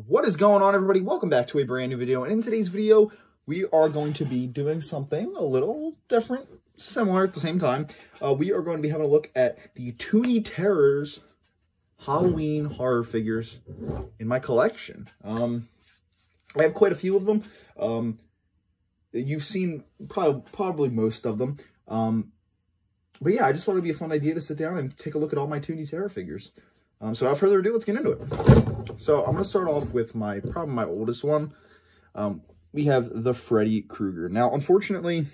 What is going on, everybody? Welcome back to a brand new video. And in today's video, we are going to be doing something a little different, similar at the same time. We are going to be having a look at the Toony Terror's Halloween horror figures in my collection. I have quite a few of them. You've seen probably most of them. But yeah, I just thought it'd be a fun idea to sit down and take a look at all my Toony Terror figures. So without further ado, let's get into it. So I'm going to start off with probably my oldest one. We have the Freddy Krueger. Now, unfortunately,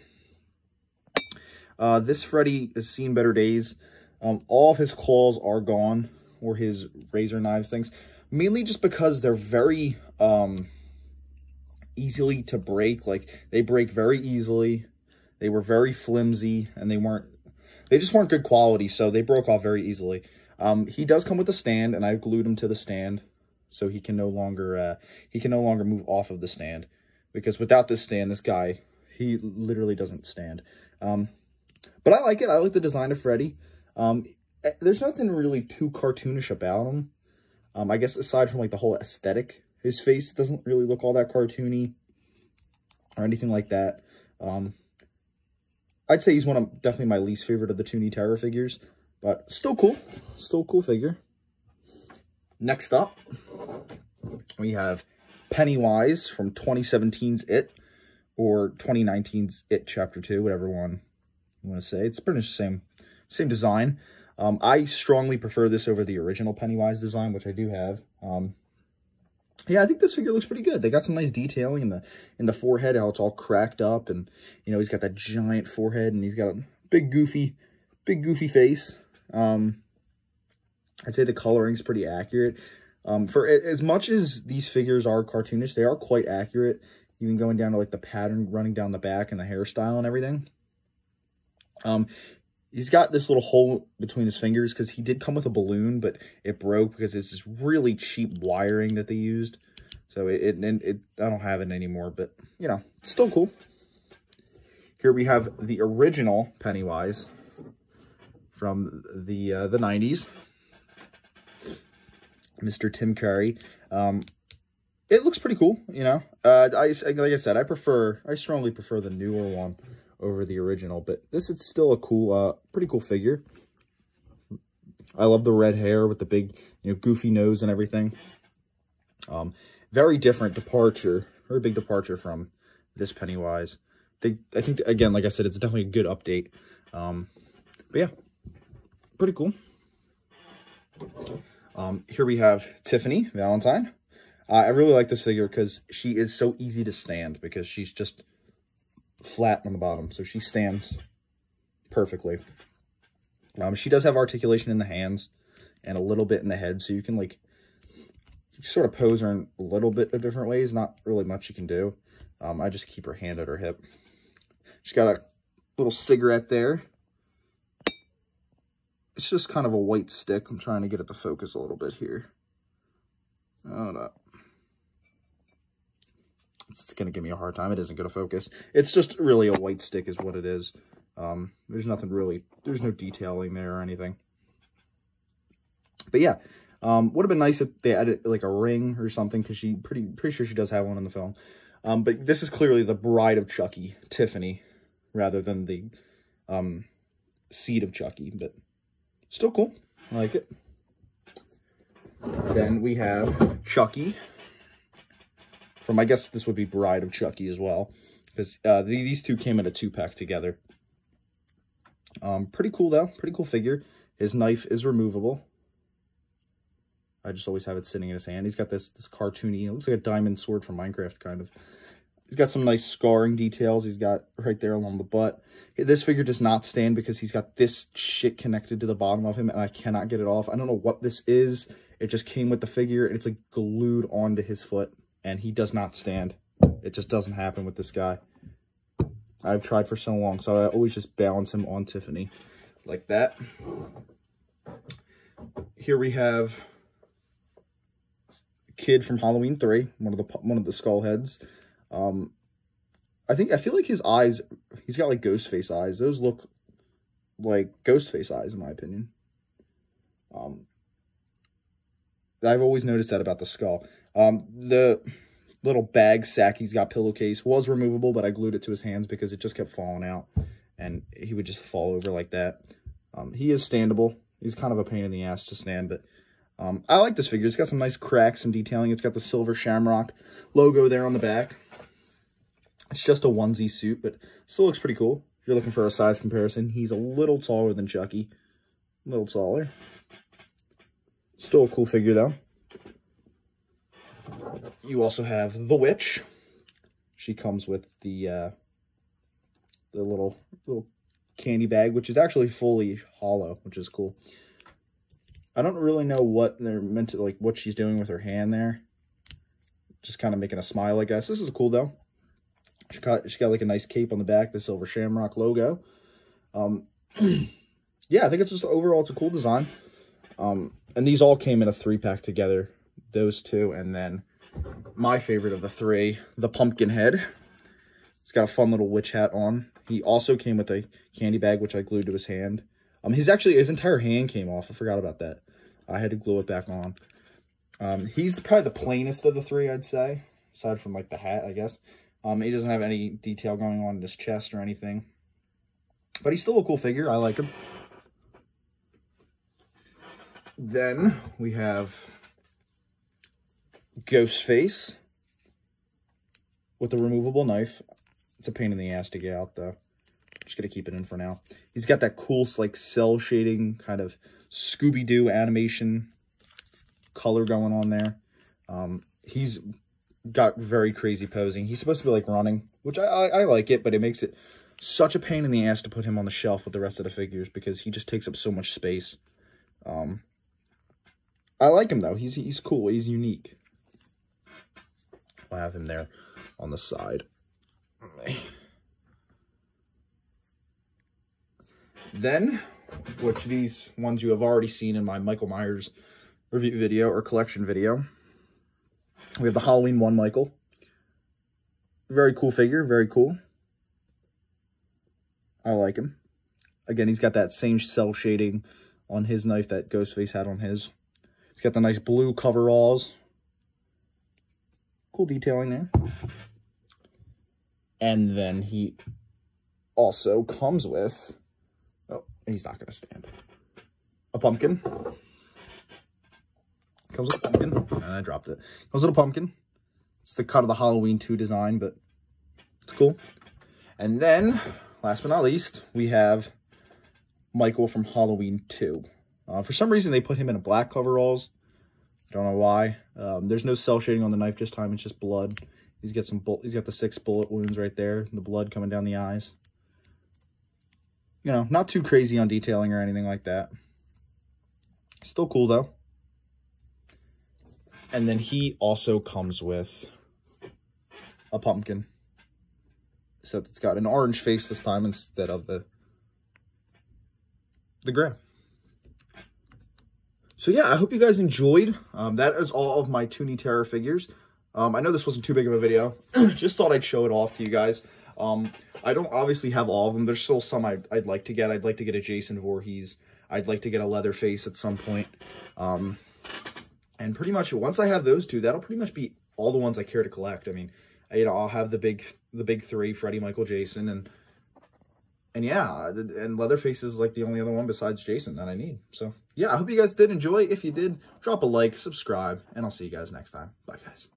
this Freddy has seen better days. All of his claws are gone, or his razor knives things, mainly just because they're very easily to break. Like, they break very easily. They were very flimsy, and they just weren't good quality, so they broke off very easily. He does come with a stand, and I glued him to the stand, so he can no longer move off of the stand, because without this stand, this guy, he literally doesn't stand. But I like it. I like the design of Freddy. There's nothing really too cartoonish about him. I guess aside from like the whole aesthetic, his face doesn't really look all that cartoony or anything like that. I'd say he's definitely my least favorite of the Toony Terror figures. But still cool. Still a cool figure. Next up, we have Pennywise from 2017's It, or 2019's It Chapter 2, whatever one you want to say. It's pretty much the same design. I strongly prefer this over the original Pennywise design, which I do have. Yeah, I think this figure looks pretty good. They got some nice detailing in the forehead, how it's all cracked up, and you know, he's got that giant forehead, and he's got a big goofy face. I'd say the coloring's pretty accurate. For as much as these figures are cartoonish, they are quite accurate. Even going down to like the pattern running down the back and the hairstyle and everything. He's got this little hole between his fingers because he did come with a balloon, but it broke because it's this really cheap wiring that they used. So I don't have it anymore, but you know, it's still cool. Here we have the original Pennywise from the 90s, Mr. Tim Curry. It looks pretty cool, you know. Like I said, I strongly prefer the newer one over the original, but this is still a cool, pretty cool figure. I love the red hair with the big, you know, goofy nose and everything. Very different departure, very big departure from this Pennywise. I think again, like I said, it's definitely a good update. But yeah, pretty cool. Here we have Tiffany Valentine. I really like this figure because she is so easy to stand, because she's just flat on the bottom, so she stands perfectly. She does have articulation in the hands and a little bit in the head, so you can like sort of pose her in a little bit of different ways. Not really much you can do. I just keep her hand at her hip. She's got a little cigarette there. It's just kind of a white stick. I'm trying to get it to focus a little bit here. Hold up. It's going to give me a hard time. It isn't going to focus. It's just really a white stick is what it is. There's nothing really, there's no detailing there or anything. But yeah, would have been nice if they added like a ring or something, because she pretty sure she does have one in the film. But this is clearly the bride of Chucky, Tiffany, rather than the seed of Chucky, but still cool. I like it. Then we have Chucky from, I guess this would be Bride of Chucky as well, because these two came in a 2-pack together. Pretty cool though. Pretty cool figure. His knife is removable. I just always have it sitting in his hand. He's got this cartoony, it looks like a diamond sword from Minecraft, kind of. He's got some nice scarring details. He's got right there along the butt. This figure does not stand because he's got this shit connected to the bottom of him, and I cannot get it off. I don't know what this is. It just came with the figure, and it's like glued onto his foot, and he does not stand. It just doesn't happen with this guy. I've tried for so long, so I always just balance him on Tiffany like that. Here we have Kid from Halloween 3, one of the skull heads. I feel like his eyes, he's got like ghost face eyes. Those look like ghost face eyes in my opinion. I've always noticed that about the skull. The little bag sack he's got pillowcase was removable, but I glued it to his hands because it just kept falling out, and he would just fall over like that. He is standable. He's kind of a pain in the ass to stand, but I like this figure. It's got some nice cracks and detailing. It's got the silver shamrock logo there on the back. It's just a onesie suit, but still looks pretty cool. If you're looking for a size comparison, he's a little taller than Chucky. A little taller. Still a cool figure, though. You also have the witch. She comes with the little candy bag, which is actually fully hollow, which is cool. I don't really know what they're meant to, like, what she's doing with her hand there. Just kind of making a smile, I guess. This is cool, though. She got like a nice cape on the back, the silver shamrock logo. Yeah, I think it's just overall, it's a cool design. And these all came in a 3-pack together. Those two, and then my favorite of the 3, the pumpkin head. It's got a fun little witch hat on. He also came with a candy bag, which I glued to his hand. His entire hand came off. I forgot about that. I had to glue it back on. He's probably the plainest of the 3, I'd say, aside from like the hat, I guess. He doesn't have any detail going on in his chest or anything, but he's still a cool figure. I like him. Then we have Ghostface with the removable knife. It's a pain in the ass to get out, though. Just gonna keep it in for now. He's got that cool, like, cell shading kind of Scooby-Doo animation color going on there. He's got very crazy posing. He's supposed to be like running, which I like it, but it makes it such a pain in the ass to put him on the shelf with the rest of the figures because he just takes up so much space. I like him, though. He's cool. He's unique. I'll have him there on the side. Then, which these ones you have already seen in my Michael Myers review video or collection video, we have the Halloween 1 Michael. Very cool figure. Very cool. I like him. Again, he's got that same cell shading on his knife that Ghostface had on his. He's got the nice blue coveralls. Cool detailing there. And then he also comes with... Oh, he's not going to stand. A pumpkin. Comes with a pumpkin. And I dropped it. Comes with a pumpkin. It's the cut of the Halloween 2 design, but it's cool. And then, last but not least, we have Michael from Halloween 2. For some reason, they put him in a black coveralls. Don't know why. There's no cell shading on the knife this time. It's just blood. He's got the 6 bullet wounds right there. The blood coming down the eyes. You know, not too crazy on detailing or anything like that. Still cool, though. And then he also comes with a pumpkin. Except it's got an orange face this time instead of the gray. So yeah, I hope you guys enjoyed. That is all of my Toony Terror figures. I know this wasn't too big of a video. Just thought I'd show it off to you guys. I don't obviously have all of them. There's still some I'd like to get. I'd like to get a Jason Voorhees. I'd like to get a Leatherface at some point. And pretty much once I have those two, that'll pretty much be all the ones I care to collect. I mean, you know, I'll have the big 3, Freddy, Michael, Jason, and yeah, and Leatherface is like the only other one besides Jason that I need. So yeah, I hope you guys did enjoy. If you did, drop a like, subscribe, and I'll see you guys next time. Bye, guys.